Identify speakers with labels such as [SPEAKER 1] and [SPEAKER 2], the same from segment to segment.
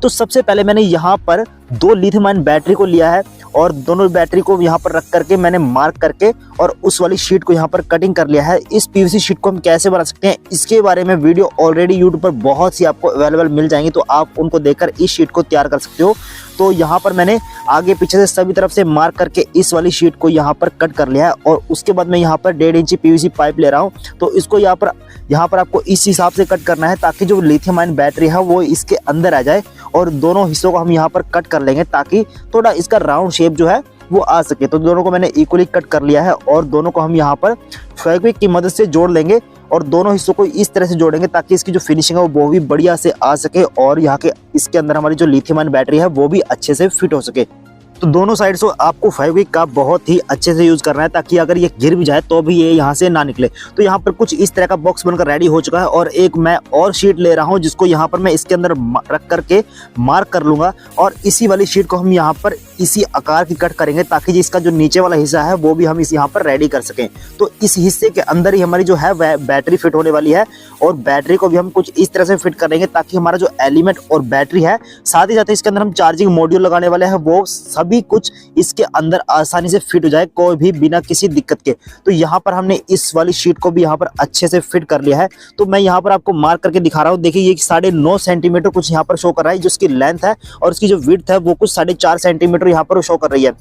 [SPEAKER 1] तो सबसे पहले मैंने यहाँ पर 2 लिथियम आयन बैटरी को लिया है और दोनों बैटरी को यहाँ पर रख करके मैंने मार्क करके और उस वाली शीट को यहाँ पर कटिंग कर लिया है। इस पीवीसी शीट को हम कैसे बना सकते हैं इसके बारे में वीडियो ऑलरेडी यूट्यूब पर बहुत सी आपको अवेलेबल मिल जाएंगी, तो आप उनको देखकर इस शीट को तैयार कर सकते हो। तो यहाँ पर मैंने आगे पीछे से सभी तरफ से मार्क करके इस वाली शीट को यहाँ पर कट कर लिया है और उसके बाद मैं यहाँ पर 1.5 इंची पीवीसी पाइप ले रहा हूँ। तो इसको यहाँ पर आपको इस हिसाब से कट करना है ताकि जो लिथियम आयन बैटरी है वो इसके अंदर आ जाए और दोनों हिस्सों को हम यहाँ पर कट कर लेंगे ताकि थोड़ा इसका राउंड शेप जो है वो आ सके। तो दोनों को मैंने इक्वली कट कर लिया है और दोनों को हम यहाँ पर फेविक्विक की मदद से जोड़ लेंगे और दोनों हिस्सों को इस तरह से जोड़ेंगे ताकि इसकी जो फिनिशिंग है वो भी बढ़िया से आ सके और यहाँ के इसके अंदर हमारी जो लिथियम आयन बैटरी है वो भी अच्छे से फिट हो सके। तो दोनों साइड से आपको फेविक्विक का बहुत ही अच्छे से यूज करना है ताकि अगर ये गिर भी जाए तो भी ये यहाँ से ना निकले। तो यहाँ पर कुछ इस तरह का बॉक्स बनकर रेडी हो चुका है और एक मैं और शीट ले रहा हूँ जिसको यहाँ पर मैं इसके अंदर रख करके मार्क कर लूंगा और इसी वाली शीट को हम यहाँ पर इसी आकार की कट करेंगे ताकि इसका जो नीचे वाला हिस्सा है वो भी हम इस यहाँ पर रेडी कर सकें। तो इस हिस्से के अंदर ही हमारी जो है वह बैटरी फिट होने वाली है और बैटरी को भी हम कुछ इस तरह से फिट करेंगे ताकि हमारा जो एलिमेंट और बैटरी है साथ ही साथ इसके अंदर हम चार्जिंग मॉड्यूल लगाने वाले हैं वो सभी कुछ इसके अंदर आसानी से फिट हो जाए, कोई भी बिना किसी दिक्कत के। तो यहाँ पर हमने इस वाली शीट को भी यहाँ पर अच्छे से फिट कर लिया है। तो मैं यहाँ पर आपको मार्क करके दिखा रहा हूँ। देखिए ये 9.5 सेंटीमीटर कुछ यहाँ पर शो कर रहा है जो इसकी लेंथ है और इसकी जो विड्थ है वो कुछ 4.5 सेंटीमीटर यहाँ पर शो कर रही है।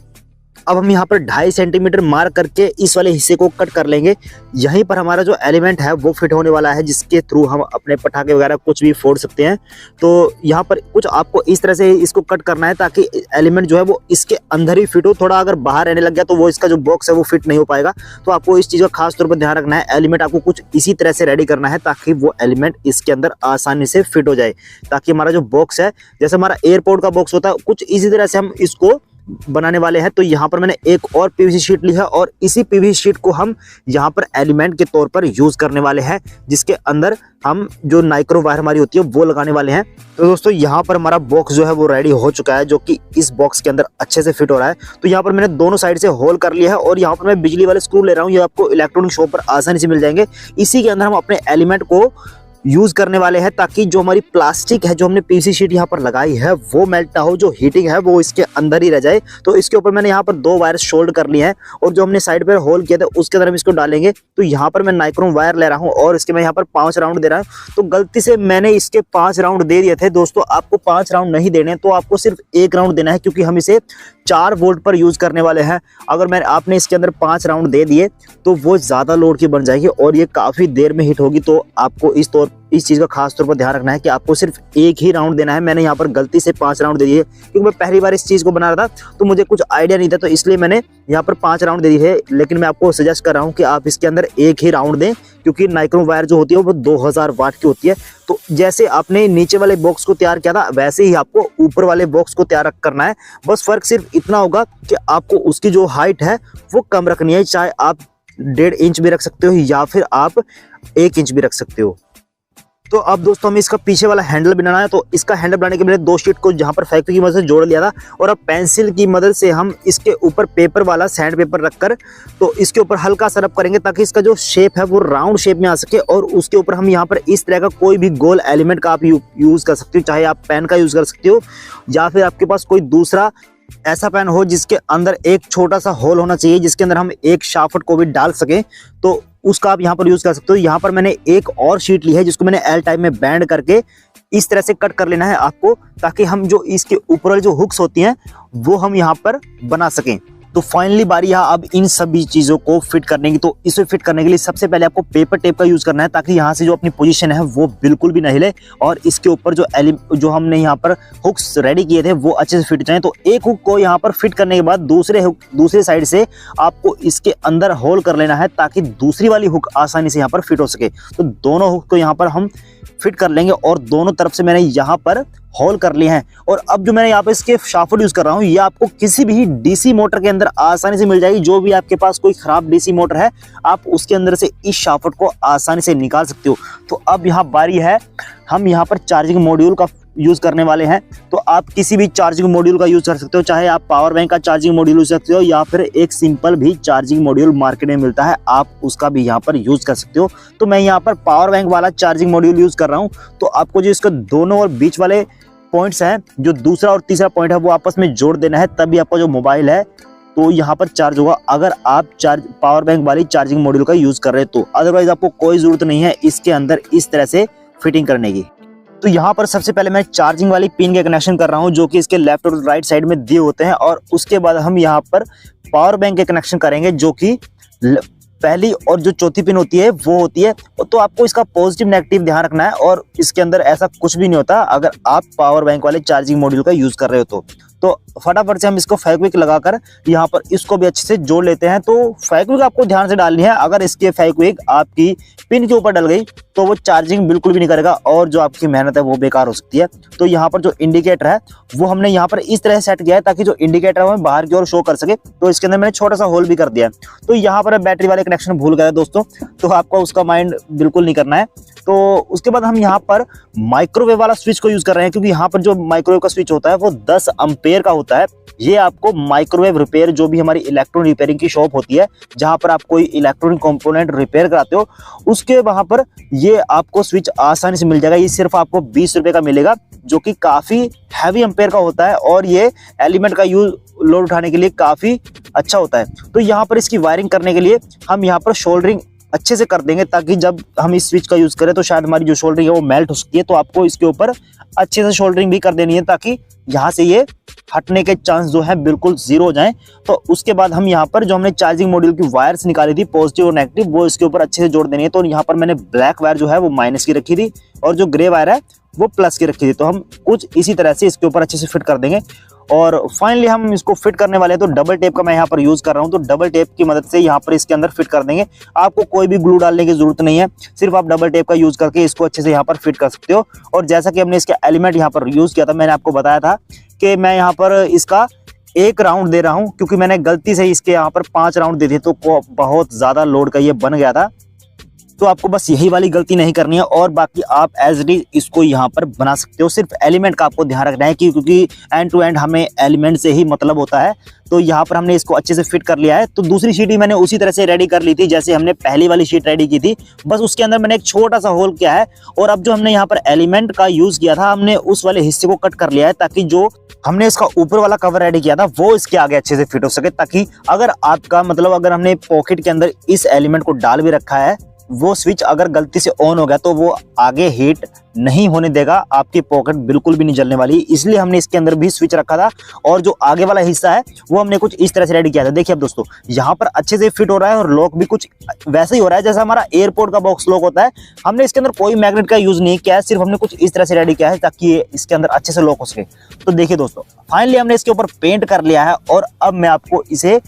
[SPEAKER 1] अब हम यहाँ पर 2.5 सेंटीमीटर मार्क करके इस वाले हिस्से को कट कर लेंगे। यहीं पर हमारा जो एलिमेंट है वो फिट होने वाला है जिसके थ्रू हम अपने पटाखे वगैरह कुछ भी फोड़ सकते हैं। तो यहाँ पर कुछ आपको इस तरह से इसको कट करना है ताकि एलिमेंट जो है वो इसके अंदर ही फिट हो। थोड़ा अगर बाहर रहने लग गया तो वो इसका जो बॉक्स है वो फिट नहीं हो पाएगा। तो आपको इस चीज़ का खास तौर पर ध्यान रखना है। एलिमेंट आपको कुछ इसी तरह से रेडी करना है ताकि वो एलिमेंट इसके अंदर आसानी से फिट हो जाए, ताकि हमारा जो बॉक्स है जैसे हमारा एयरपोर्ट का बॉक्स होता है कुछ इसी तरह से हम इसको बनाने वाले हैं। तो यहाँ पर मैंने एक और पीवीसी शीट ली है और इसी पीवीसी शीट को हम यहाँ पर एलिमेंट के तौर पर यूज करने वाले हैं जिसके अंदर हम जो नाइक्रो वायर हमारी होती है वो लगाने वाले हैं। तो दोस्तों यहाँ पर हमारा बॉक्स जो है वो रेडी हो चुका है जो कि इस बॉक्स के अंदर अच्छे से फिट हो रहा है। तो यहाँ पर मैंने दोनों साइड से होल कर लिया है और यहाँ पर मैं बिजली वाले स्क्रू ले रहा हूँ। ये आपको इलेक्ट्रॉनिक शॉप पर आसानी से मिल जाएंगे। इसी के अंदर हम अपने एलिमेंट को यूज करने वाले हैं ताकि जो हमारी प्लास्टिक है जो हमने पीवीसी शीट यहाँ पर लगाई है वो मेल्ट ना हो, जो हीटिंग है वो इसके अंदर ही रह जाए। तो इसके ऊपर मैंने यहाँ पर 2 वायर शोल्ड कर लिए हैं और जो हमने साइड पर होल किया था उसके अंदर हम इसको डालेंगे। तो यहाँ पर मैं नाइक्रोम वायर ले रहा हूँ और इसके मैं यहाँ पर 5 राउंड दे रहा हूँ। तो गलती से मैंने इसके 5 राउंड दे दिए थे दोस्तों, आपको 5 राउंड नहीं देने, तो आपको सिर्फ 1 राउंड देना है क्योंकि हम इसे 4 वोल्ट पर यूज करने वाले हैं। अगर आपने इसके अंदर 5 राउंड दे दिए तो वो ज्यादा लोड की बन जाएगी और ये काफी देर में हिट होगी। तो आपको इस चीज का खास तौर पर ध्यान रखना है कि आपको सिर्फ 1 ही राउंड देना है। मैंने यहाँ पर गलती से 5 राउंड दे दिए क्योंकि मैं पहली बार इस चीज को बना रहा था तो मुझे कुछ आइडिया नहीं था, तो इसलिए मैंने यहाँ पर 5 राउंड दे दिए। लेकिन मैं आपको सजेस्ट कर रहा हूँ कि आप इसके अंदर 1 ही राउंड दें क्योंकि नाइक्रोम वायर जो होती है वो 2000 वाट की होती है। तो जैसे आपने नीचे वाले बॉक्स को तैयार किया था वैसे ही आपको ऊपर वाले बॉक्स को तैयार करना है। बस फर्क सिर्फ इतना होगा कि आपको उसकी जो हाइट है वो कम रखनी है, चाहे आप 1.5 इंच भी रख सकते हो या फिर आप 1 इंच भी रख सकते हो। तो अब दोस्तों हमें इसका पीछे वाला हैंडल बनाना है। तो इसका हैंडल बनाने के लिए 2 शीट को जहां पर फेविक्विक की मदद से जोड़ लिया था और अब पेंसिल की मदद से हम इसके ऊपर पेपर वाला सैंड पेपर रखकर तो इसके ऊपर हल्का सा रब करेंगे ताकि इसका जो शेप है वो राउंड शेप में आ सके। और उसके ऊपर हम यहाँ पर इस तरह का कोई भी गोल एलिमेंट का आप यूज कर सकते हो, चाहे आप पेन का यूज कर सकते हो या फिर आपके पास कोई दूसरा ऐसा पेन हो जिसके अंदर एक छोटा सा होल होना चाहिए जिसके अंदर हम एक शाफ्ट को भी डाल सकें, तो उसका आप यहाँ पर यूज कर सकते हो। यहाँ पर मैंने एक और शीट ली है जिसको मैंने एल टाइप में बैंड करके इस तरह से कट कर लेना है आपको, ताकि हम जो इसके ऊपर जो हुक्स होती हैं वो हम यहाँ पर बना सकें। तो फाइनली बारी है अब इन सभी चीजों को फिट करने की। तो इसे फिट करने के लिए सबसे पहले आपको पेपर टेप का यूज करना है ताकि यहाँ से जो अपनी पोजीशन है वो बिल्कुल भी ना हिले और इसके ऊपर जो हमने यहाँ पर हुक्स रेडी किए थे वो अच्छे से फिट जाए। तो एक हुक को यहाँ पर फिट करने के बाद दूसरे साइड से आपको इसके अंदर होल कर लेना है ताकि दूसरी वाली हुक आसानी से यहाँ पर फिट हो सके। तो दोनों हुक को यहाँ पर हम फिट कर लेंगे और दोनों तरफ से मैंने यहाँ पर होल कर लिए हैं। और अब जो मैंने यहाँ पे इसके शाफ्ट यूज कर रहा हूँ ये आपको किसी भी डीसी मोटर के अंदर आसानी से मिल जाएगी। जो भी आपके पास कोई खराब डीसी मोटर है आप उसके अंदर से इस शाफ्ट को आसानी से निकाल सकते हो। तो अब यहाँ बारी है, हम यहाँ पर चार्जिंग मॉड्यूल का यूज करने वाले हैं। तो आप किसी भी चार्जिंग मॉड्यूल का यूज कर सकते हो, चाहे आप पावर बैंक का चार्जिंग मॉड्यूल यूज कर सकते हो या फिर एक सिंपल भी चार्जिंग मॉड्यूल मार्केट में मिलता है, आप उसका भी यहाँ पर यूज कर सकते हो। तो मैं यहाँ पर पावर बैंक वाला चार्जिंग मॉड्यूल यूज कर रहा हूँ। तो आपको जो इसका दोनों और बीच वाले पॉइंट्स हैं, जो दूसरा और तीसरा पॉइंट है वो आपस में जोड़ देना है, तभी आपका जो मोबाइल है तो यहाँ पर चार्ज होगा, अगर आप पावर बैंक वाली चार्जिंग मॉड्यूल का यूज कर रहे हो तो। अदरवाइज आपको कोई जरूरत नहीं है इसके अंदर इस तरह से फिटिंग करने की। तो यहाँ पर सबसे पहले मैं चार्जिंग वाली पिन के कनेक्शन कर रहा हूँ, जो कि इसके लेफ्ट और राइट साइड में दिए होते हैं, और उसके बाद हम यहाँ पर पावर बैंक के कनेक्शन करेंगे, जो कि पहली और जो चौथी पिन होती है वो होती है। तो आपको इसका पॉजिटिव नेगेटिव ध्यान रखना है, और इसके अंदर ऐसा कुछ भी नहीं होता अगर आप पावर बैंक वाले चार्जिंग मॉड्यूल का यूज कर रहे हो तो फटाफट से हम इसको फेविक्विक लगाकर यहाँ पर इसको भी अच्छे से जोड़ लेते हैं। तो फेविक्विक आपको ध्यान से डालनी है, अगर इसके फेविक्विक आपकी पिन के ऊपर डल गई तो वो चार्जिंग बिल्कुल भी नहीं करेगा और जो आपकी मेहनत है वो बेकार हो सकती है। तो यहाँ पर जो इंडिकेटर है वो हमने यहाँ पर इस तरह सेट किया है ताकि जो इंडिकेटर है वो बाहर की ओर शो कर सके। तो इसके अंदर मैंने छोटा सा होल भी कर दिया है। तो यहाँ पर बैटरी वाले कनेक्शन भूल गए दोस्तों, तो आपको उसका माइंड बिल्कुल नहीं करना है। तो उसके बाद हम यहाँ पर माइक्रोवेव वाला स्विच को यूज कर रहे हैं, क्योंकि यहाँ पर जो माइक्रोवेव का स्विच होता है वो 10 एम्पेयर का होता है। ये आपको माइक्रोवेव रिपेयर, जो भी हमारी इलेक्ट्रॉनिक रिपेयरिंग की शॉप होती है जहां पर आप कोई इलेक्ट्रॉनिक कंपोनेंट रिपेयर कराते हो, उसके वहां पर ये आपको स्विच आसानी से मिल जाएगा। ये सिर्फ आपको 20 रुपए का मिलेगा, जो कि काफी हैवी एम्पेयर का होता है और ये एलिमेंट का यूज लोड उठाने के लिए काफी अच्छा होता है। तो यहाँ पर इसकी वायरिंग करने के लिए हम यहाँ पर सोल्डरिंग अच्छे से कर देंगे, ताकि जब हम इस स्विच का यूज करें तो शायद हमारी जो सोल्डरिंग है वो मेल्ट हो सकती है। तो आपको इसके ऊपर अच्छे से सोल्डरिंग भी कर देनी है, ताकि यहाँ से ये हटने के चांस जो है बिल्कुल जीरो हो जाएं। तो उसके बाद हम यहाँ पर जो हमने चार्जिंग मॉड्यूल की वायर्स निकाली थी पॉजिटिव और नेगेटिव, वो इसके ऊपर अच्छे से जोड़ देनी है। तो यहाँ पर मैंने ब्लैक वायर जो है वो माइनस की रखी थी और जो ग्रे वायर है वो प्लस की रखी थी। तो हम कुछ इसी तरह से इसके ऊपर अच्छे से फिट कर देंगे। और फाइनली हम इसको फिट करने वाले हैं, तो डबल टेप का मैं यहाँ पर यूज कर रहा हूँ। तो डबल टेप की मदद से यहाँ पर इसके अंदर फिट कर देंगे। आपको कोई भी ग्लू डालने की जरूरत नहीं है, सिर्फ आप डबल टेप का यूज करके इसको अच्छे से यहाँ पर फिट कर सकते हो। और जैसा कि हमने इसका एलिमेंट यहाँ पर यूज किया था, मैंने आपको बताया था कि मैं यहाँ पर इसका 1 राउंड दे रहा हूँ, क्योंकि मैंने गलती से इसके यहाँ पर 5 राउंड दे दिए, तो बहुत ज्यादा लोड का ये बन गया था। तो आपको बस यही वाली गलती नहीं करनी है, और बाकी आप एज इट इज इसको यहाँ पर बना सकते हो। सिर्फ एलिमेंट का आपको ध्यान रखना है क्योंकि एंड टू एंड हमें एलिमेंट से ही मतलब होता है। तो यहाँ पर हमने इसको अच्छे से फिट कर लिया है। तो दूसरी शीट ही मैंने उसी तरह से रेडी कर ली थी जैसे हमने पहली वाली शीट रेडी की थी, बस उसके अंदर मैंने एक छोटा सा होल किया है। और अब जो हमने यहाँ पर एलिमेंट का यूज किया था, हमने उस वाले हिस्से को कट कर लिया है, ताकि जो हमने इसका ऊपर वाला कवर रेडी किया था वो इसके आगे अच्छे से फिट हो सके। ताकि अगर आपका मतलब अगर हमने पॉकेट के अंदर इस एलिमेंट को डाल भी रखा है, वो स्विच अगर गलती से ऑन हो गया तो वो आगे हीट नहीं होने देगा, आपकी पॉकेट बिल्कुल भी नहीं जलने वाली। इसलिए हमने इसके अंदर भी स्विच रखा था। और जो आगे वाला हिस्सा है वो हमने कुछ इस तरह से रेडी किया था। देखिए अब दोस्तों, यहाँ पर अच्छे से फिट हो रहा है और लॉक भी कुछ वैसे ही हो रहा है जैसा हमारा एयरपोर्ट का बॉक्स लॉक होता है। हमने इसके अंदर कोई मैग्नेट का यूज नहीं किया है, सिर्फ हमने कुछ इस तरह से रेडी किया है ताकि ये इसके अंदर अच्छे से लॉक हो सके। तो देखिए दोस्तों, फाइनली हमने इसके ऊपर पेंट कर लिया है, और अब मैं आपको इसे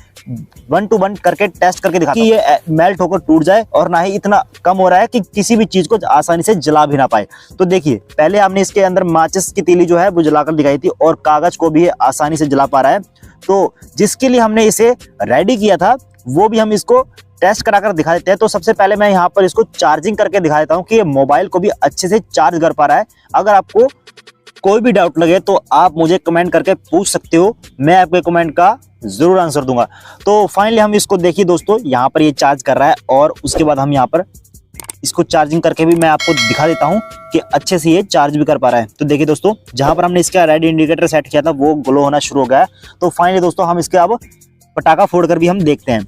[SPEAKER 1] 1 to 1 करके टेस्ट करके दिखाता हूं कि ये मेल्ट होकर टूट जाए और ना ही इतना कम हो रहा है कि किसी भी चीज को आसानी से जला भी ना पाए। तो देखिए, पहले हमने इसके अंदर माचिस की तीली जो है वो जलाकर दिखाई थी, और कागज को भी आसानी से जला पा रहा है। तो जिसके लिए हमने इसे रेडी किया था वो भी हम इसको टेस्ट कराकर दिखा देते हैं। तो सबसे पहले मैं यहाँ पर इसको चार्जिंग करके दिखा देता हूँ कि ये मोबाइल को भी अच्छे से चार्ज कर पा रहा है। अगर आपको कोई भी डाउट लगे तो आप मुझे कमेंट करके पूछ सकते हो, मैं आपके कमेंट का जरूर आंसर दूंगा। तो फाइनली हम इसको देखिए दोस्तों, यहाँ पर ये चार्ज कर रहा है, और उसके बाद हम यहाँ पर इसको चार्जिंग करके भी मैं आपको दिखा देता हूँ कि अच्छे से ये चार्ज भी कर पा रहा है। तो देखिए दोस्तों, जहां पर हमने इसका रेड इंडिकेटर सेट किया था वो ग्लो होना शुरू हो गया है। तो फाइनली दोस्तों, हम इसके अब पटाखा फोड़ कर भी हम देखते हैं।